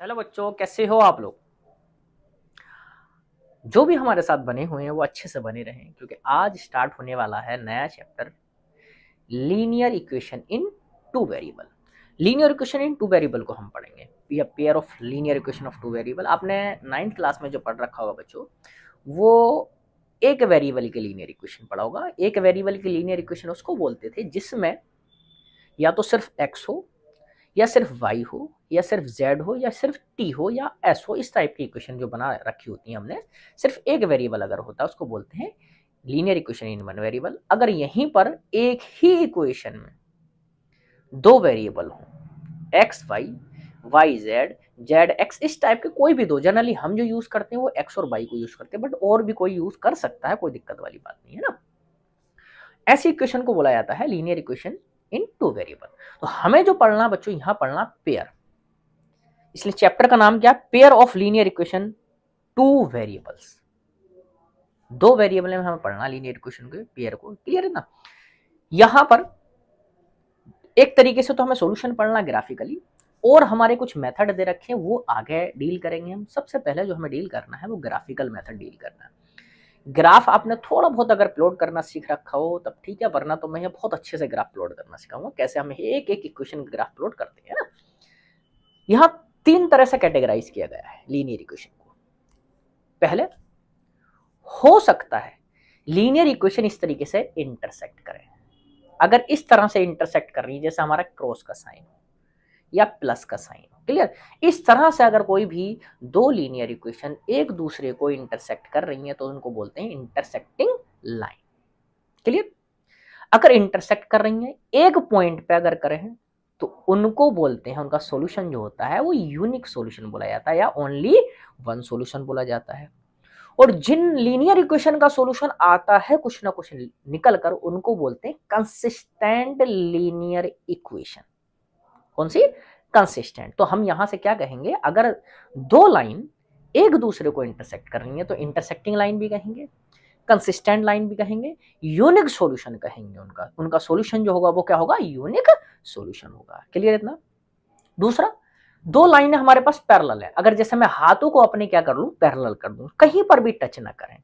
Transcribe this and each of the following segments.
Hello बच्चों, कैसे हो आप लोग। जो भी हमारे साथ बने हुए हैं वो अच्छे से बने रहें, क्योंकि आज स्टार्ट होने वाला है नया chapter, linear equation in two variable. Linear equation in two variable को हम पढ़ेंगे, या pair of linear equation of two variable. आपने 9th क्लास में जो पढ़ रखा होगा बच्चों, वो एक वेरिएबल की लीनियर इक्वेशन पढ़ा होगा। एक वेरिएबल की लीनियर इक्वेशन उसको बोलते थे जिसमें या तो सिर्फ x हो, या सिर्फ y हो, या सिर्फ z हो, या सिर्फ t हो, या s हो। इस टाइप की इक्वेशन जो बना रखी होती है हमने, सिर्फ एक वेरिएबल अगर होता है उसको बोलते हैं linear equation in one variable. अगर यहीं पर एक ही इक्वेशन में दो वेरिएबल हो, x y, y z, z x, इस टाइप के कोई भी दो, जनरली हम जो यूज करते हैं वो एक्स और वाई को यूज करते हैं, बट और भी कोई यूज कर सकता है, कोई दिक्कत वाली बात नहीं है ना। ऐसी इक्वेशन को बोला जाता है linear equation in two variable. तो हमें जो पढ़ना बच्चों, यहां पढ़ना पेयर, इसलिए चैप्टर का नाम क्या है, pair of linear equation two variables. दो वेरिएबल में हमें पढ़ना लीनियर इक्वेशन के पेयर को, क्लियर है ना। यहां पर एक तरीके से तो हमें सॉल्यूशन पढ़ना ग्राफिकली, और हमारे कुछ मेथड दे रखे हैं वो आगे डील करेंगे हम। सबसे पहले जो हमें डील करना है वो ग्राफिकल मेथड डील करना है। ग्राफ आपने थोड़ा बहुत अगर प्लॉट करना सीख रखा हो तब ठीक है, वरना तो मैं बहुत अच्छे से ग्राफ प्लॉट करना सिखाऊंगा, कैसे हम एक एक इक्वेशन ग्राफ प्लॉट करते हैं ना। यहां तीन तरह से कैटेगराइज किया गया है लीनियर इक्वेशन को। पहले, हो सकता है लीनियर इक्वेशन इस तरीके से इंटरसेक्ट करें। अगर इस तरह से इंटरसेक्ट कर रही है, जैसे हमारा क्रॉस का साइन हो या प्लस का साइन हो, क्लियर, इस तरह से अगर कोई भी दो लीनियर इक्वेशन एक दूसरे को इंटरसेक्ट कर रही है तो उनको बोलते हैं इंटरसेक्टिंग लाइन, क्लियर। अगर इंटरसेक्ट कर रही है एक पॉइंट पे अगर करें तो उनको बोलते हैं, उनका सॉल्यूशन जो होता है वो यूनिक सॉल्यूशन बोला जाता है, या ओनली वन सॉल्यूशन बोला जाता है। और जिन लीनियर इक्वेशन का सॉल्यूशन आता है कुछ ना कुछ निकल कर, उनको बोलते हैं कंसिस्टेंट लीनियर इक्वेशन। कौन सी? कंसिस्टेंट। तो हम यहां से क्या कहेंगे, अगर दो लाइन एक दूसरे को इंटरसेक्ट कर रही है तो इंटरसेक्टिंग लाइन भी कहेंगे, कंसिस्टेंट लाइन भी कहेंगे, यूनिक सॉल्यूशन कहेंगे। उनका सॉल्यूशन जो होगा वो क्या होगा, यूनिक सॉल्यूशन होगा, क्लियर इतना। दूसरा, दो लाइनें हमारे पास पैरेलल है, अगर जैसे मैं हाथों को अपने क्या कर लूं, पैरेलल कर दूं, कहीं पर भी टच ना करें,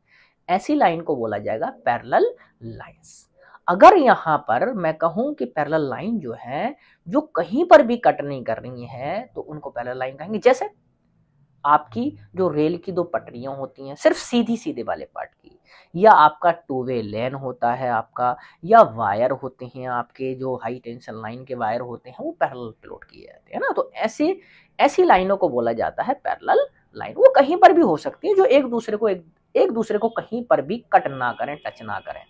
ऐसी लाइन को बोला जाएगा पैरेलल लाइंस। अगर यहां पर मैं कहूं कि पैरेलल लाइन जो है जो कहीं पर भी कट नहीं कर रही है तो उनको पैरेलल लाइन कहेंगे। जैसे आपकी जो रेल की दो पटरियां होती हैं सिर्फ सीधी सीधे वाले पार्ट की, या आपका टू वे लेन होता है आपका, या वायर होते हैं आपके, जो हाई टेंशन लाइन के वायर होते हैं वो पैरेलल प्लॉट किए जाते हैं ना। तो ऐसी लाइनों को बोला जाता है पैरेलल लाइन। वो कहीं पर भी हो सकती है जो एक दूसरे को कहीं पर भी कट ना करें, टच ना करें,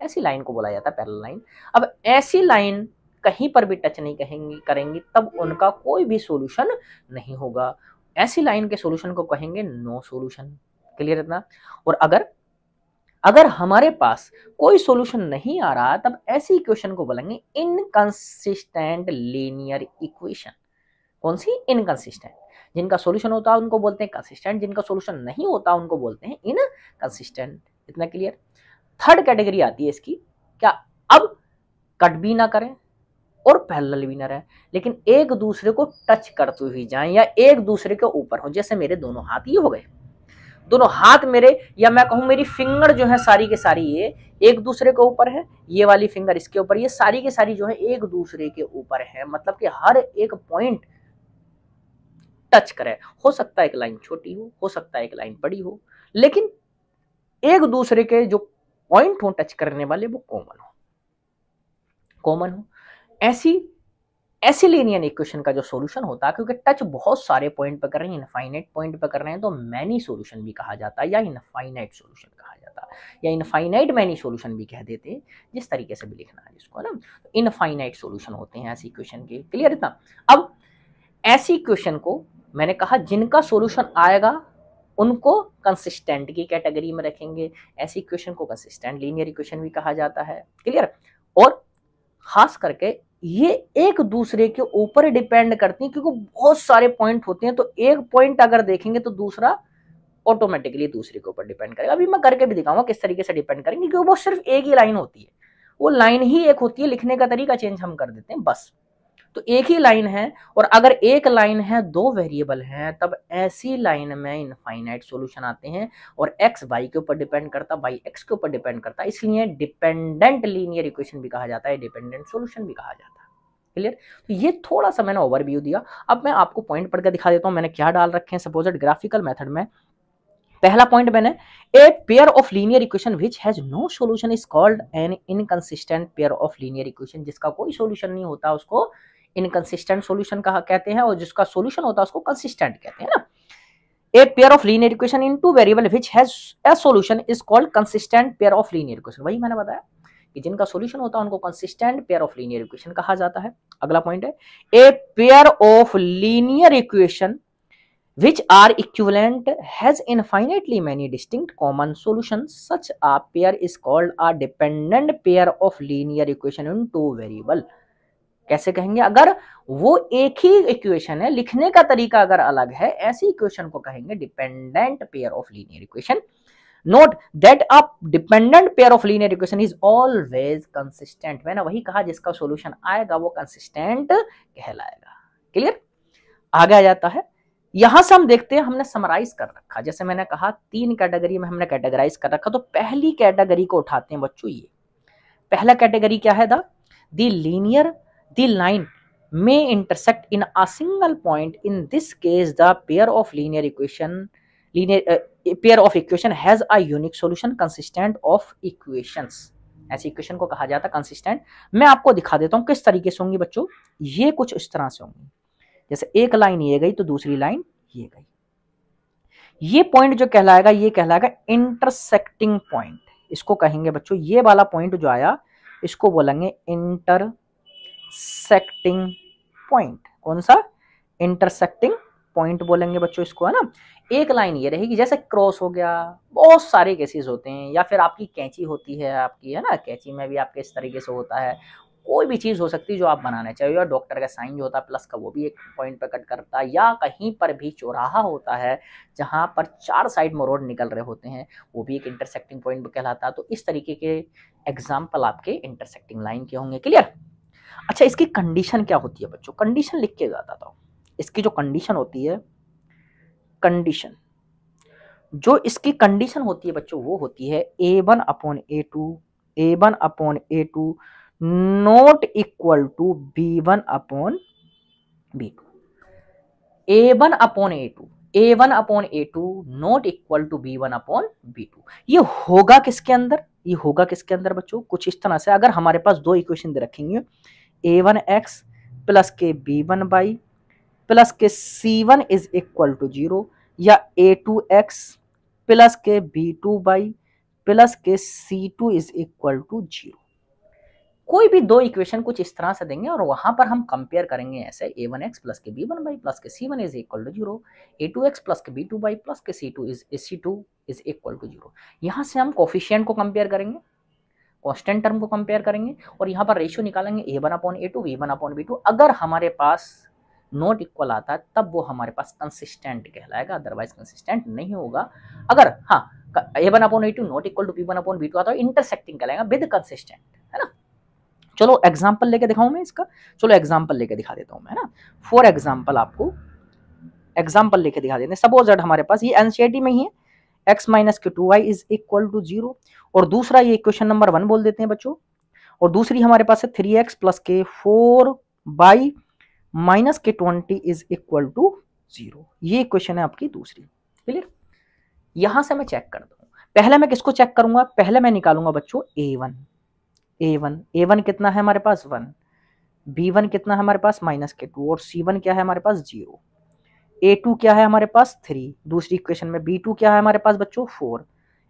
ऐसी लाइन को बोला जाता है पैरेलल लाइन। अब ऐसी लाइन कहीं पर भी टच नहीं करेंगी तब उनका कोई भी सॉल्यूशन नहीं होगा। ऐसी लाइन के सॉल्यूशन को कहेंगे नो सॉल्यूशन, क्लियर इतना। और अगर हमारे पास कोई सॉल्यूशन नहीं आ रहा तब ऐसी इक्वेशन को बोलेंगे इनकंसिस्टेंट लीनियर इक्वेशन। कौन सी? इनकंसिस्टेंट। जिनका सॉल्यूशन होता है उनको बोलते हैं कंसिस्टेंट, जिनका सॉल्यूशन नहीं होता उनको बोलते हैं इनकंसिस्टेंट। इतना क्लियर। थर्ड कैटेगरी आती है इसकी, क्या, अब कट भी ना करें और पैरेलल भी ना रहे, लेकिन एक दूसरे को टच करते हुए जाएं या एक दूसरे के ऊपर हो। जैसे मेरे दोनों हाथ ये हो गए, दोनों हाथ मेरे, या मैं कहूं मेरी फिंगर जो है सारी के सारी ये एक दूसरे के ऊपर है, ये वाली फिंगर इसके ऊपर, ये सारी की सारी जो है एक दूसरे के ऊपर है, मतलब कि हर एक पॉइंट टच करे। हो सकता है एक लाइन छोटी हो सकता है एक लाइन बड़ी हो, लेकिन एक दूसरे के जो पॉइंट हो टच करने वाले वो कॉमन हो। ऐसी लीनियर इक्वेशन का जो सॉल्यूशन होता है, क्योंकि टच बहुत सारे पॉइंट पे कर रहे हैं, इनफाइनाइट पॉइंट पे कर रहे हैं, तो मैनी सॉल्यूशन भी कहा जाता है, या इनफाइनाइट सॉल्यूशन कहा जाता है, या इनफाइनाइट मैनी सॉल्यूशन भी कह देते हैं, जिस तरीके से भी लिखना है जिसको ना। तो इनफाइनाइट सॉल्यूशन होते हैं ऐसी इक्वेशन के, क्लियर इतना। अब ऐसी इक्वेशन को मैंने कहा जिनका सॉल्यूशन आएगा उनको कंसिस्टेंट की कैटेगरी में रखेंगे। ऐसी इक्वेशन को कंसिस्टेंट लीनियर इक्वेशन भी कहा जाता है, क्लियर। और खास करके ये एक दूसरे के ऊपर डिपेंड करती हैं, क्योंकि बहुत सारे पॉइंट होते हैं, तो एक पॉइंट अगर देखेंगे तो दूसरा ऑटोमेटिकली दूसरे के ऊपर डिपेंड करेगा। अभी मैं करके भी दिखाऊंगा किस तरीके से डिपेंड करेंगे, क्योंकि वो सिर्फ एक ही लाइन होती है, वो लाइन ही एक होती है, लिखने का तरीका चेंज हम कर देते हैं बस। तो एक ही लाइन है, और अगर एक लाइन है दो वेरिएबल हैं, तब ऐसी लाइन में इनफाइनाइट सॉल्यूशन आते हैं, और x y के ऊपर डिपेंड करता, y x के ऊपर डिपेंड करता, इसलिए डिपेंडेंट लीनियर इक्वेशन भी कहा जाता है, डिपेंडेंट सॉल्यूशन भी कहा जाता है। क्लियर? तो ये थोड़ा सा मैंने ओवरव्यू दिया। अब मैं आपको पॉइंट पढ़कर दिखा देता हूं मैंने क्या डाल रखे हैं सपोजिट ग्राफिकल मेथड में। पहला पॉइंट मैंने, a pair of linear equation which has no solution is called an inconsistent pair of linear equation. जिसका कोई सॉल्यूशन नहीं होता उसको इनकंसिस्टेंट सॉल्यूशन कहा कहते हैं, और जिसका सॉल्यूशन होता है उसको कंसिस्टेंट कहते हैं ना। ए pair of linear equation in two variable which has a solution is called consistent pair of linear equation. वही मैंने बताया कि जिनका सॉल्यूशन होता है उनको consistent pair of linear equation कहा जाता है। अगला पॉइंट है, ए pair of linear equation which are equivalent has infinitely many distinct common solutions. Such a pair is called a dependent pair of linear equation in two variable. कैसे कहेंगे? अगर वो एक ही इक्वेशन है, लिखने का तरीका अगर अलग है, ऐसी इक्वेशन को कहेंगे dependent pair of linear equation. Note that a dependent pair of linear equation is always consistent. मैंने वही कहा, जिसका सॉल्यूशन आएगा वो कंसिस्टेंट कहलाएगा। क्लियर? आगे आ जाता है, यहां से हम देखते हैं, हमने समराइज कर रखा, जैसे मैंने कहा 3 कैटेगरी में हमने कैटेगराइज कर रखा। तो पहली कैटेगरी को उठाते हैं बच्चों। ये पहला कैटेगरी क्या है? द लाइन में intersect in a single point, in this case the pair of equation has a unique solution consistent of equations. ऐसी इक्वेशन को कहा जाता है कंसिस्टेंट। मैं आपको दिखा देता हूं किस तरीके से होंगी बच्चों। ये कुछ इस तरह से होंगी, जैसे एक लाइन ये गई तो दूसरी लाइन ये गई। ये पॉइंट जो कहलाएगा, ये कहलाएगा इंटरसेक्टिंग पॉइंट। इसको कहेंगे बच्चों, ये वाला पॉइंट जो आया इसको बोलेंगे इंटरसेक्टिंग पॉइंट। कौन सा? इंटरसेक्टिंग पॉइंट बोलेंगे बच्चों इसको, है ना। एक लाइन ये रहेगी, जैसे क्रॉस हो गया, बहुत सारे केसेस होते हैं, या फिर आपकी कैंची होती है आपकी, है ना, कैंची में भी आपके इस तरीके से होता है। कोई भी चीज हो सकती है जो आप बनाना चाहिए, या डॉक्टर का साइन जो होता है प्लस का, वो भी एक पॉइंट पर कट करता है, या कहीं पर भी चौराहा होता है जहां पर 4 साइड में रोड निकल रहे होते हैं, वो भी एक इंटरसेक्टिंग पॉइंट कहलाता है। तो इस तरीके के एग्जाम्पल आपके इंटरसेक्टिंग लाइन के होंगे। क्लियर? अच्छा, इसकी कंडीशन क्या होती है बच्चों? कंडीशन लिख के बताता हूं। इसकी जो कंडीशन होती है, कंडीशन जो इसकी कंडीशन होती है बच्चों, वो होती है A1/A2 not equal to B1/B2। A1/A2 not equal to B1/B2। ये होगा किसके अंदर? ये होगा किसके अंदर बच्चों? कुछ इस तरह से, अगर हमारे पास दो इक्वेशन दे रखेंगे, A1x प्लस के B1y प्लस के C1 इज इक्वल टू 0, या A2x प्लस के B2y प्लस के C2 इज इक्वल टू 0। कोई भी दो इक्वेशन कुछ इस तरह से देंगे, और वहां पर हम कंपेयर करेंगे ऐसे, A1x प्लस के B1y प्लस के C1 is equal to 0, A2x plus के B2y प्लस के C2 इज इक्वल टू 0। यहां से हम कोफिशिएंट को कंपेयर करेंगे, कांस्टेंट टर्म को कंपेयर करेंगे, और यहाँ पर रेशियो निकालेंगे A1/A2 V1/V2। अगर हमारे पास नॉट इक्वल आता है तब वो हमारे पास कंसिस्टेंट कहलाएगा, अदरवाइज कंसिस्टेंट नहीं होगा। अगर हाँ A1/A2 not equal to B1/B2 आता है, इंटरसेक्टिंग कहलाएगा विद कंसिस्टेंट, है ना। चलो एग्जांपल लेके दिखाऊं मैं इसका। चलो एग्जांपल लेके दिखा देता हूं मैं, है ना। फॉर एग्जांपल आपको एग्जांपल लेके दिखा देते हैं। सपोज दैट हमारे पास ये एनसीईआरटी में ही है, x माइनस के 2y इज इक्वल टू 0, और दूसरा ये इक्वेशन नंबर 1 बोल देते हैं बच्चों, और दूसरी हमारे पास है 3x प्लस के 4y माइनस के 20 इज इक्वल टू 0। ये इक्वेशन है आपकी दूसरी। क्लियर? यहां से मैं चेक कर दूं, पहले मैं किसको चेक करूंगा? पहले मैं निकालूंगा बच्चों A1 कितना है हमारे पास? 1, B1 कितना है हमारे पास? माइनस के 2, और C1 क्या है हमारे पास? 0, A2 क्या है हमारे पास? 3, दूसरी इक्वेशन में B2 क्या है हमारे पास बच्चों? 4,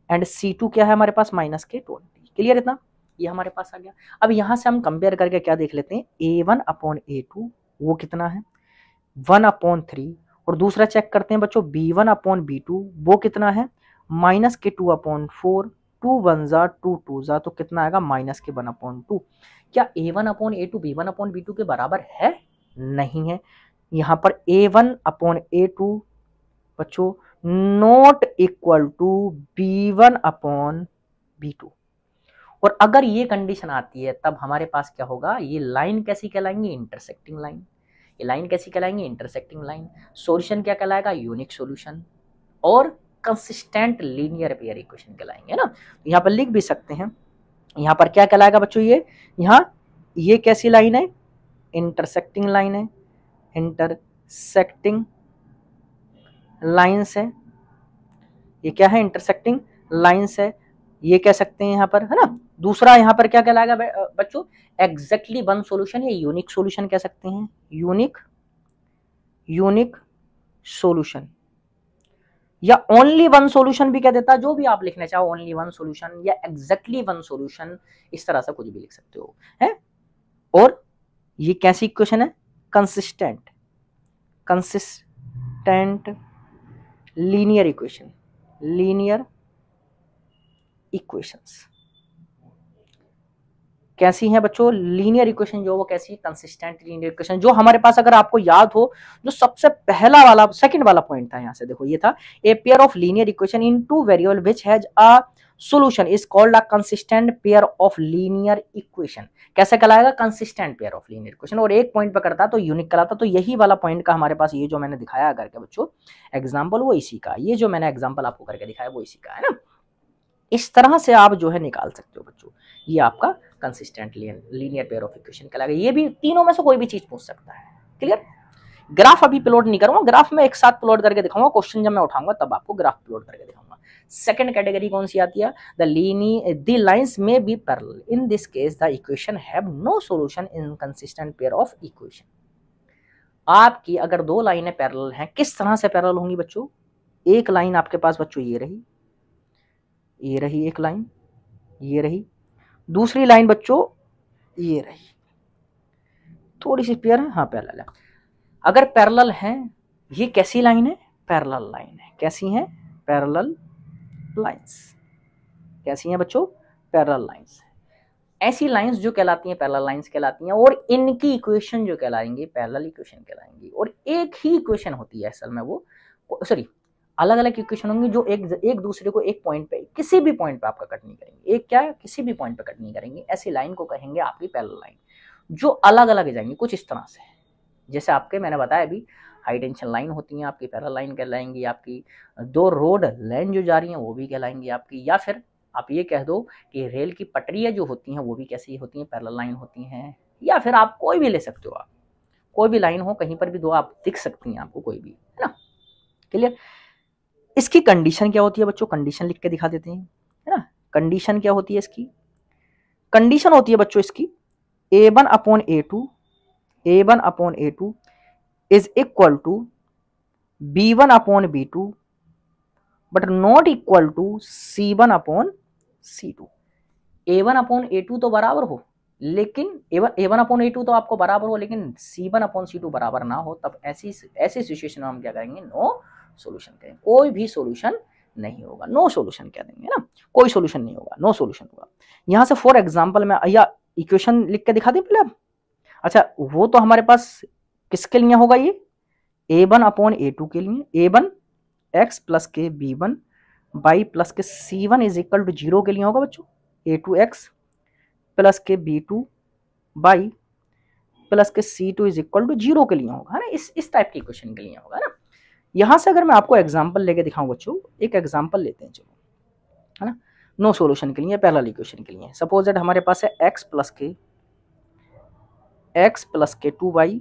एंड C2 क्या है हमारे पास? माइनस के 20। क्लियर? इतना ये हमारे पास आ गया। अब यहां से हम कंपेयर करके क्या देख लेते हैं, A1/A2 वो कितना है? 1/3, और दूसरा चेक करते हैं बच्चों B1/B2 वो कितना है? माइनस के 2/4, 2 1 जा 2 2 जा, तो कितना आएगा? माइनस के 1/2। क्या A1/A2 B1/B2 के बराबर है? नहीं है। यहाँ पर A1/A2 बच्चों नॉट इक्वल टू B1/B2, और अगर ये कंडीशन आती है तब हमारे पास क्या होगा, ये लाइन कैसी कहलाएंगी, इंटरसेक्टिंग लाइन। ये लाइन कैसी कहलाएंगी, इंटरसेक्टिंग लाइन। सॉल्यूशन क्या कहलाएगा, यूनिक सॉल्यूशन। और कंसिस्टेंट लीनियर पेयर इक्वेशन कहलाएंगे, है ना। यहाँ पर लिख भी सकते हैं, यहाँ पर क्या कहलाएगा बच्चों, ये यहाँ ये कैसी लाइन है, इंटरसेक्टिंग लाइन है, इंटरसेक्टिंग लाइंस है। ये क्या है, इंटरसेक्टिंग लाइंस है, ये कह सकते हैं यहाँ पर, है ना। दूसरा यहाँ पर क्या कहलाएगा बच्चों, एग्जैक्टली वन सॉल्यूशन या यूनिक सॉल्यूशन कह सकते हैं, यूनिक सॉल्यूशन या ओनली वन सॉल्यूशन भी कह देता है, जो भी आप लिखना चाहो, ओनली वन सॉल्यूशन या एग्जैक्टली वन सॉल्यूशन, इस तरह से कुछ भी लिख सकते हो, है। और ये कैसी इक्वेशन है, consistent linear equation, linear equations कैसी हैं बच्चों, लीनियर इक्वेशन जो वो कैसी, कंसिस्टेंट लीनियर इक्वेशन। जो हमारे पास अगर आपको याद हो, जो सबसे पहला वाला सेकंड वाला पॉइंट था, यहां से देखो, ये था ए pair of linear equation in two variable which has a solution is called a consistent pair of linear equation. कैसे कहलाएगा, consistent pair of linear equation. और एक पॉइंट पर करता तो यूनिक कहलाता। तो यही वाला पॉइंट का हमारे पास ये जो मैंने दिखाया करके बच्चों एग्जाम्पल, वो इसी का, ये जो मैंने एग्जाम्पल आपको करके दिखाया वो इसी का है ना। इस तरह से आप जो है निकाल सकते हो बच्चों, ये आपका consistent linear pair of equation कहलाएगा। ये भी तीनों में से कोई भी चीज पूछ सकता है, क्लियर। ग्राफ अभी प्लॉट नहीं करूंगा, ग्राफ में एक साथ प्लॉट करके दिखाऊंगा, क्वेश्चन जब मैं उठाऊंगा तब आपको ग्राफ प्लॉट करके दिखाऊंगा। सेकंड कैटेगरी कौन सी आती है, the lines may be parallel, in this case the equation have no solution inconsistent pair of equation. आपकी अगर दो लाइनें पैरेलल हैं, किस तरह से पैरेलल होंगी बच्चों, एक लाइन आपके पास बच्चों ये रही एक लाइन, ये रही दूसरी लाइन बच्चों, ये रही, थोड़ी सी पेयर है, हाँ पैरेलल है। अगर पैरेलल है, ये कैसी लाइन है, पैरेलल लाइन है। कैसी है, पैरेलल लाइंस। कैसी हैं बच्चों, पैरेलल लाइंस। ऐसी लाइंस जो कहलाती हैं पैरेलल लाइंस कहलाती हैं, और इनकी इक्वेशन जो कहलाएंगी पैरेलल इक्वेशन कहलाएंगी। और एक ही इक्वेशन होती है असल में, वो सॉरी अलग अलग इक्वेशन होंगी जो एक दूसरे को एक पॉइंट पे, किसी भी पॉइंट पे आपका कट नहीं करेंगे। एक क्या है, किसी भी पॉइंट पे कट नहीं करेंगे। ऐसी लाइन को कहेंगे आपकी पैरेलल लाइन, जो अलग अलग जाएंगी कुछ इस तरह से। जैसे आपके मैंने बताया अभी, हाई टेंशन लाइन होती हैं आपकी पैरेलल लाइन कहलाएंगी। आपकी दो रोड लाइन जो जा रही हैं वो भी कहलाएंगी आपकी। या फिर आप ये कह दो कि रेल की पटरियाँ जो होती हैं वो भी कैसी होती हैं, पैरेलल लाइन होती हैं। या फिर आप कोई भी ले सकते हो, आप कोई भी लाइन हो, कहीं पर भी दो आप दिख सकती हैं आपको, कोई भी, है ना, क्लियर। इसकी कंडीशन क्या होती है बच्चों, कंडीशन लिख के दिखा देते हैं, है ना। कंडीशन क्या होती है इसकी, कंडीशन होती है बच्चों इसकी a1 upon a2 is equal to b1 upon b2 but not equal to c1 upon c2। a1 upon a2 तो बराबर हो, लेकिन a1 अपॉन a2 तो आपको बराबर हो, लेकिन c1 अपॉन c2 बराबर ना हो, तब ऐसी सिचुएशन में हम क्या करेंगे, नो सॉल्यूशन करेंगे। कोई भी सॉल्यूशन नहीं होगा, नो सॉल्यूशन कह देंगे ना, कोई सॉल्यूशन नहीं होगा, नो सॉल्यूशन होगा। यहां से फॉर एग्जांपल में या इक्वेशन लिख के दिखा दें पहले अब। अच्छा, वो तो हमारे पास किसके लिए होगा, ये a1 अपॉन a2 के लिए, a1 x प्लस के b1 बाई प्लस के c1 इज इक्वल टू 0 के लिए होगा बच्चों, a2 x प्लस के b2 बाई प्लस के c2 इज इक्वल टू 0 के लिए होगा, है ना। इस टाइप की इक्वेशन के लिए होगा ना। यहां से अगर मैं आपको एग्जांपल लेके दिखाऊं बच्चों, एक एग्जांपल लेते हैं चलो, है ना, नो सॉल्यूशन के लिए, पैरेलल इक्वेशन के लिए। सपोज दैट हमारे पास है x प्लस के 2y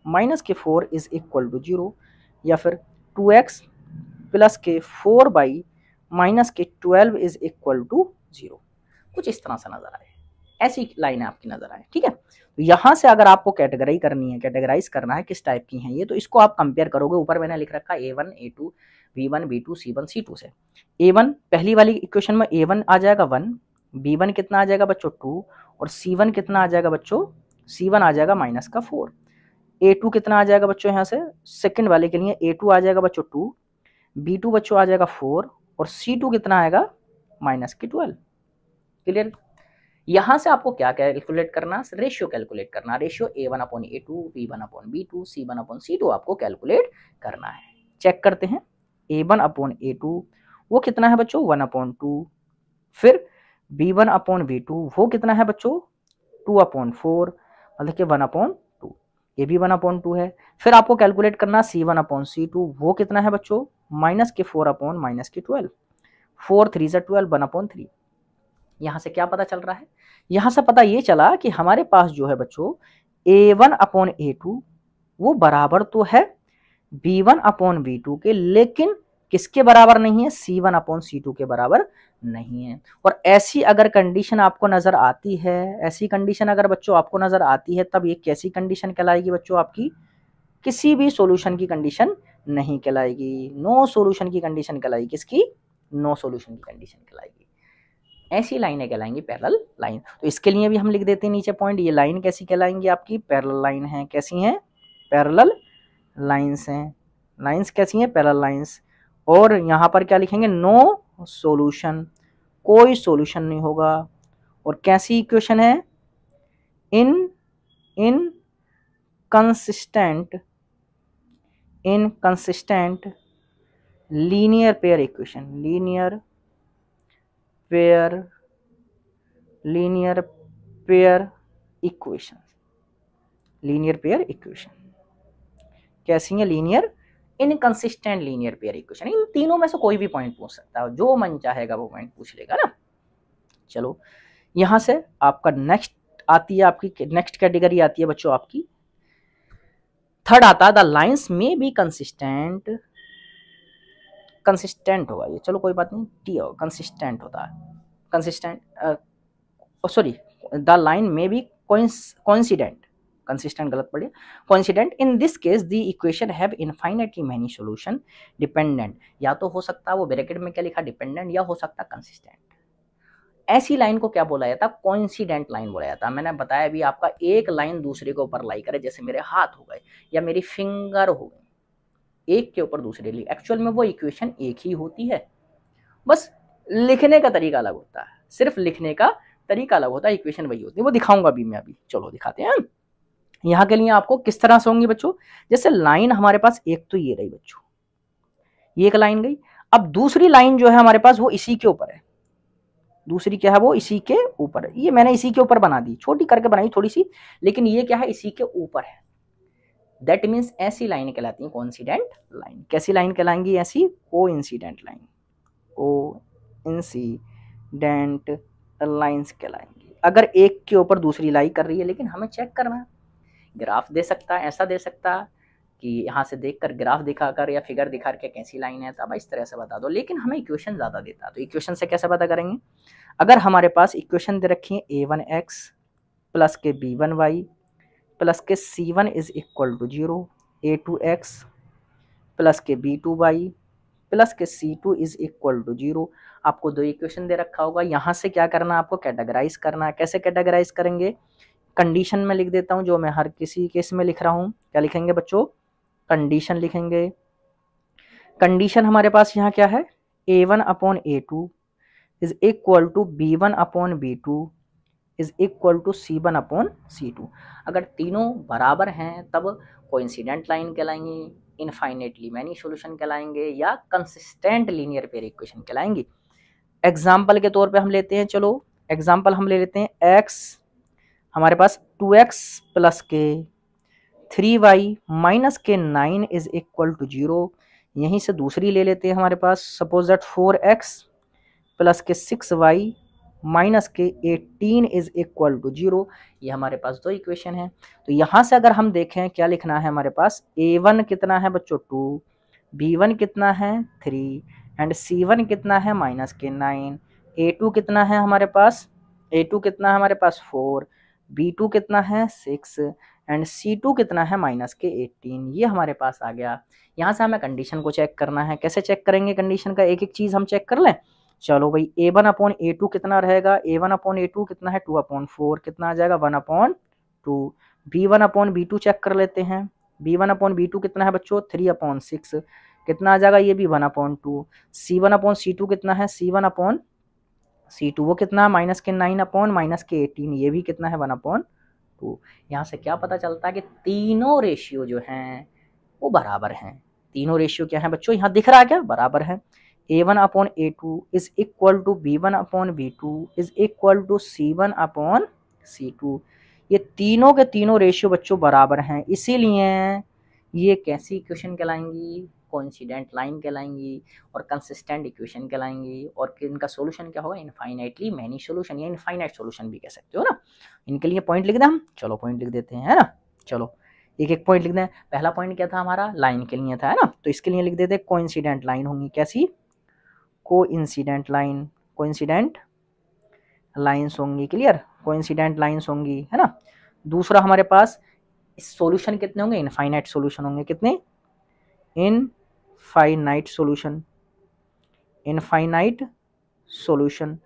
माइनस के 4 इज इक्वल टू 0, या फिर 2x प्लस के 4y माइनस के 12 इज इक्वल टू 0। कुछ इस तरह से नजर आए, ऐसी लाइन आपकी नजर आए, ठीक है। तो यहां से अगर आपको कैटेगराइज करना है किस टाइप की हैं ये, तो इसको आप कंपेयर करोगे। ऊपर मैंने लिख रखा a1 a2 b1 b2 c1 c2 से। a1 पहली वाली इक्वेशन में a1 आ जाएगा 1, b1 कितना आ जाएगा बच्चों 2, और c1 कितना आ जाएगा बच्चों, c1 आ जाएगा माइनस का 4। a2 कितना आ जाएगा बच्चों, यहाँ से सेकंड वाले के लिए a2 आ जाएगा बच्चों 2, b2 बच्चों आ जाएगा 4, और c2 कितना आएगा माइनस के 12। क्लियर। यहां से आपको क्या कैलकुलेट करना, रेशियो कैलकुलेट करना, ratio a1 upon a2 b1 upon b2 c1 upon c2 आपको कैलकुलेट करना है। चेक करते हैं, a1 अपॉन a2 वो कितना है बच्चों 1 अपॉन 2, फिर V1/V2 वो कितना है बच्चों 2/4, मतलब कि 1/2, ये भी 1/2 है। फिर आपको कैलकुलेट करना C1/C2 वो कितना है बच्चों -4/-12, 4 3 12, 1/3। यहाँ से क्या पता चल रहा है, यहाँ से पता ये चला कि हमारे पास जो है बच्चों A1/A2 वो बराबर तो है B1/V2 के, लेकिन किसके बराबर नहीं है, C1/C2 के बराबर नहीं है। और ऐसी अगर कंडीशन आपको नजर आती है, ऐसी कंडीशन अगर बच्चों आपको नजर आती है, तब ये कैसी कंडीशन कहलाएगी बच्चों, आपकी किसी भी सॉल्यूशन की कंडीशन नहीं कहलाएगी, नो सॉल्यूशन की कंडीशन कहलाएगी। किसकी, नो सॉल्यूशन की कंडीशन कहलाएगी। ऐसी लाइनें कहलाएंगी पैरेलल लाइन। तो इसके लिए भी हम लिख देते हैं नीचे पॉइंट, ये लाइन कैसी कहलाएंगी, आपकी पैरेलल लाइन है। कैसी हैं, पैरेलल लाइंस हैं। लाइंस कैसी हैं, पैरेलल लाइंस। और यहाँ पर क्या लिखेंगे, नो सॉल्यूशन, कोई सॉल्यूशन नहीं होगा। और कैसी इक्वेशन है, inconsistent linear pair equation, linear pair equation कैसी है, linear inconsistent linear pair equation. इन तीनों में से कोई भी पॉइंट पूछ सकता है, जो मन चाहेगा वो पॉइंट पूछ लेगा ना। चलो यहां से आपका नेक्स्ट आती है, आपकी नेक्स्ट कैटेगरी आती है बच्चों, आपकी थर्ड आता है the lines may be consistent होगा ये, चलो कोई बात नहीं, टी कंसिस्टेंट होता है, कंसिस्टेंट सॉरी द लाइन में बी कोइंसिडेंट, कंसिस्टेंट गलत पड़े, coincident. In this case the equation have infinitely many solution dependent, या तो हो सकता है वो ब्रैकेट में क्या लिखा डिपेंडेंट, या हो सकता है कंसिस्टेंट। ऐसी लाइन को क्या बोला जाता है, कोइंसिडेंट लाइन बोला जाता है। मैंने बताया भी, आपका एक लाइन दूसरे के ऊपर लाई करे, जैसे मेरे हाथ हो गए या मेरी फिंगर हो गई, एक के ऊपर दूसरे ली, एक्चुअल में वो इक्वेशन एक ही होती है, बस लिखने का तरीका अलग होता है, सिर्फ लिखने का तरीका अलग होता है, इक्वेशन वही होती है। वो दिखाऊंगा अभी मैं, अभी चलो दिखाते हैं। यहाँ के लिए आपको किस तरह से होंगी बच्चों, जैसे लाइन हमारे पास एक तो ये रही बच्चों, ये एक लाइन गई। अब दूसरी लाइन जो है हमारे पास वो इसी के ऊपर है, दूसरी क्या है वो इसी के ऊपर है। ये मैंने इसी के ऊपर बना दी, छोटी करके बनाई थोड़ी सी, लेकिन ये क्या है इसी के ऊपर है। दैट मीन्स ऐसी लाइन कहलाती है कोइंसिडेंट लाइन। कैसी लाइन कहलाएंगी, ऐसी कोइंसिडेंट लाइन, कोइंसिडेंट लाइंस कहलाएंगी। अगर एक के ऊपर दूसरी लाई कर रही है, लेकिन हमें चेक करना है, ग्राफ दे सकता है, ऐसा दे सकता है कि यहाँ से देखकर ग्राफ दिखाकर या फिगर दिखा के कैसी लाइन है, तब इस तरह से बता दो, लेकिन हमें इक्वेशन ज़्यादा देता है। तो इक्वेशन से कैसे पता करेंगे, अगर हमारे पास इक्वेशन दे रखी है a1x प्लस के b1y प्लस के c1 is equal to 0, a2x plus के b2y प्लस के c2 इज इक्वल टू 0। आपको दो इक्वेशन दे रखा होगा, यहाँ से क्या करना है, आपको कैटेगराइज करना है। कैसे कैटेगराइज करेंगे, कंडीशन में लिख देता हूँ, जो मैं हर किसी केस में लिख रहा हूँ। क्या लिखेंगे बच्चों, कंडीशन लिखेंगे। कंडीशन हमारे पास यहाँ क्या है, a1/a2 is equal to b1/b2 is equal to c1/c2। अगर तीनों बराबर हैं तब कोइंसिडेंट लाइन कहलाएंगी, इनफाइनेटली मैनी सॉल्यूशन कहलाएंगे, या कंसिस्टेंट लीनियर पेयर इक्वेशन कहलाएंगी। एग्जाम्पल के तौर पे हम लेते हैं, चलो एग्जाम्पल हम ले लेते हैं, x हमारे पास 2x प्लस के 3y माइनस के 9 इज इक्वल टू 0। यहीं से दूसरी ले लेते हैं हमारे पास, सपोज दैट 4x प्लस के 6y माइनस के 18 इज इक्वल टू 0। ये हमारे पास दो इक्वेशन है। तो यहाँ से अगर हम देखें क्या लिखना है हमारे पास, a1 कितना है बच्चों 2, b1 कितना है 3 एंड c1 कितना है माइनस के 9, a2 कितना है हमारे पास, a2 कितना है हमारे पास 4, b2 कितना है 6 एंड c2 कितना है माइनस के 18। ये हमारे पास आ गया। यहाँ से हमें कंडीशन को चेक करना है। कैसे चेक करेंगे कंडीशन का, एक एक चीज हम चेक कर लें। चलो भाई a1/a2 कितना रहेगा, a1/a2 कितना है 2/4, कितना आ जाएगा 1/2। b1/b2 चेक कर लेते हैं, b1/b2 कितना है बच्चों 3/6, कितना आ जाएगा ये भी 1/2। c1/c2 कितना है, c1/c2 वो कितना है माइनस के 9/-18, ये भी कितना है 1/2। यहाँ से क्या पता चलता है कि तीनों रेशियो जो हैं वो बराबर हैं। तीनों रेशियो क्या है बच्चों, यहाँ दिख रहा है क्या, बराबर है। A1 upon A2 is equal to B1 upon B2 is equal to C1 upon C2। ये तीनों के तीनों रेशियो बच्चों बराबर हैं, इसीलिए ये कैसी इक्वेशन कहलाएंगी, कोइंसिडेंट लाइन कहलाएंगी और कंसिस्टेंट इक्वेशन कहलाएंगी। और इनका सोल्यूशन क्या होगा, इनफाइनाइटली मैनी सोल्यूशन या इनफाइनाइट सोल्यूशन भी कह सकते हो ना। इनके लिए पॉइंट लिख दें हम, चलो पॉइंट लिख देते हैं, है ना। चलो एक एक पॉइंट लिख दें। पहला पॉइंट क्या था हमारा, लाइन के लिए था, है ना, तो इसके लिए लिख देते कोइंसिडेंट लाइन होंगी, कैसी, कोइंसिडेंट लाइन, कोइंसिडेंट लाइन्स होंगी, क्लियर, कोइंसिडेंट लाइन्स होंगी, है ना। दूसरा हमारे पास सॉल्यूशन कितने होंगे, इनफाइनाइट सॉल्यूशन होंगे, कितने, इनफाइनाइट सॉल्यूशन, इनफाइनाइट सॉल्यूशन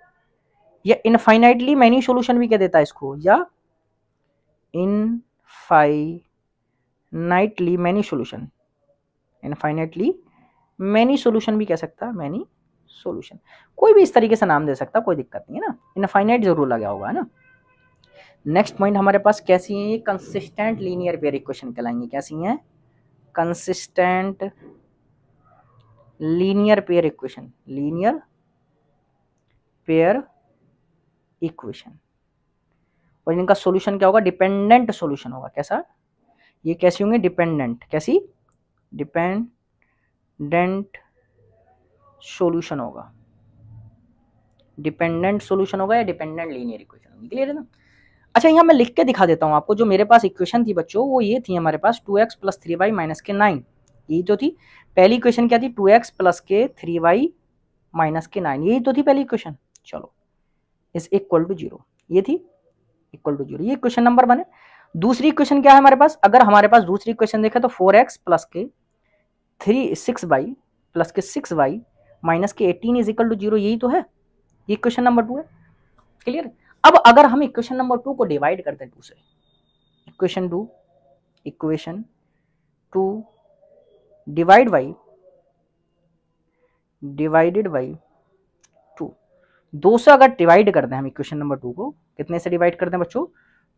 या इनफाइनाइटली मैनी सॉल्यूशन भी कह देता है इसको, या infinitely many solution, infinitely many solution भी कह सकता है, मैनी सॉल्यूशन, कोई भी इस तरीके से नाम दे सकता, कोई दिक्कत नहीं है ना, इनफाइनाइट जरूर लगा होगा, है ना। नेक्स्ट पॉइंट हमारे पास कैसी है, ये कंसिस्टेंट लीनियर पेयर इक्वेशन कहलाएंगी, कैसी हैं, consistent linear pair equation, linear pair equation. और इनका सॉल्यूशन क्या होगा, डिपेंडेंट सॉल्यूशन होगा, कैसा, ये कैसी होंगे, डिपेंडेंट, कैसी, डिपेंडेंट सॉल्यूशन होगा, डिपेंडेंट सॉल्यूशन होगा या डिपेंडेंट लीनियर इक्वेशन होगी, क्लियर है ना। अच्छा यहाँ मैं लिख के दिखा देता हूँ आपको, जो मेरे पास इक्वेशन थी बच्चों वो ये थी हमारे पास 2x प्लस 3y माइनस के 9, यही तो थी पहली इक्वेशन, क्या थी, 2x प्लस के 3y माइनस के 9, यही तो थी पहली इक्वेशन। चलो इज इक्वल टू 0, ये थी इक्वल टू 0, ये इक्वेशन नंबर 1 है। दूसरी इक्वेशन क्या है हमारे पास, अगर हमारे पास दूसरी इक्वेशन देखें तो 4x प्लस के 6y प्लस के 6y माइनस के 18 इज इक्वल टू 0, यही तो है, ये इक्वेशन नंबर 2 है, क्लियर। अब अगर हम इक्वेशन नंबर 2 को डिवाइड करते हैं 2 से, equation 2 divide by, divided by 2, 2 से अगर डिवाइड करते हैं हम इक्वेशन नंबर 2 को, कितने से डिवाइड करते हैं बच्चों,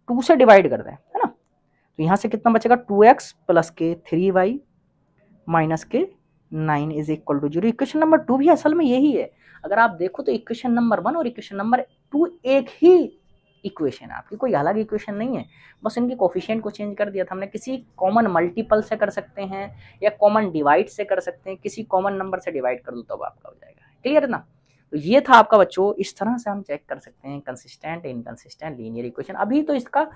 2 से डिवाइड करते हैं, है ना, तो यहां से कितना बचेगा, 2x प्लस के 3y माइनस के 9 is equal to 0। Equation number 2 भी असल में यही है, अगर आप देखो तो इक्वेशन नंबर 1 और इक्वेशन नंबर 2 एक ही इक्वेशन है आपकी, कोई अलग इक्वेशन नहीं है, बस इनके कोफिशिएंट को चेंज कर दिया था हमने, किसी कॉमन मल्टीपल से कर सकते हैं या कॉमन डिवाइड से कर सकते हैं, किसी कॉमन नंबर से डिवाइड कर दो तब आपका हो जाएगा, क्लियर है ना। तो ये था आपका बच्चों, इस तरह से हम चेक कर सकते हैं कंसिस्टेंट इनकंसिस्टेंट लीनियर इक्वेशन। अभी तो इसका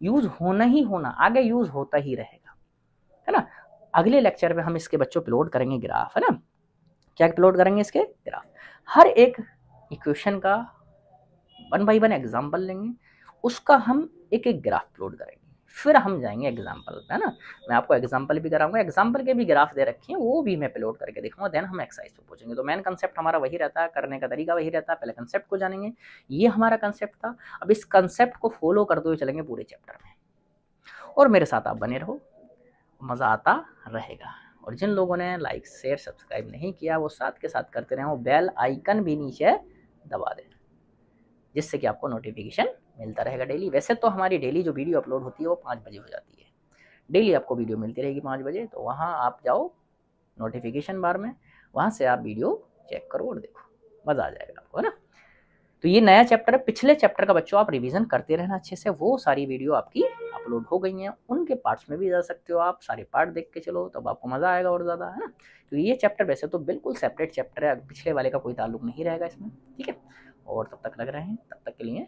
यूज होना ही होना, आगे यूज होता ही रहेगा, है ना। अगले लेक्चर में हम इसके बच्चों अपलोड करेंगे ग्राफ, है ना, क्या अपलोड करेंगे इसके ग्राफ, हर एक इक्वेशन का 1 बाई 1 एग्जाम्पल लेंगे, उसका हम एक एक ग्राफ अपलोड करेंगे, फिर हम जाएंगे एग्जाम्पल, है ना, मैं आपको एग्जाम्पल भी कराऊंगा, एग्जाम्पल के भी ग्राफ दे रखे हैं वो भी मैं अपलोड करके दिखाऊंगा, देन हम एक्सरसाइज पे पहुंचेंगे। तो मेन कंसेप्ट हमारा वही रहता है, करने का तरीका वही रहता है, पहले कंसेप्ट को जानेंगे, ये हमारा कंसेप्ट था, अब इस कंसेप्ट को फॉलो करते हुए चलेंगे पूरे चैप्टर में, और मेरे साथ आप बने रहो, मज़ा आता रहेगा। और जिन लोगों ने लाइक शेयर सब्सक्राइब नहीं किया वो साथ के साथ करते रहें, वो बेल आइकन भी नीचे दबा दें, जिससे कि आपको नोटिफिकेशन मिलता रहेगा डेली। वैसे तो हमारी डेली जो वीडियो अपलोड होती है वो 5 बजे हो जाती है, डेली आपको वीडियो मिलती रहेगी 5 बजे, तो वहाँ आप जाओ नोटिफिकेशन बार में, वहाँ से आप वीडियो चेक करो और देखो, मज़ा आ जाएगा आपको, है ना। तो ये नया चैप्टर है, पिछले चैप्टर का बच्चों आप रिवीजन करते रहना अच्छे से, वो सारी वीडियो आपकी अपलोड हो गई हैं, उनके पार्ट्स में भी जा सकते हो आप, सारे पार्ट देख के चलो तब आपको मज़ा आएगा और ज़्यादा, है ना। तो ये चैप्टर वैसे तो बिल्कुल सेपरेट चैप्टर है, पिछले वाले का कोई ताल्लुक नहीं रहेगा इसमें, ठीक है। और तब तक लग रहे हैं, तब तक के लिए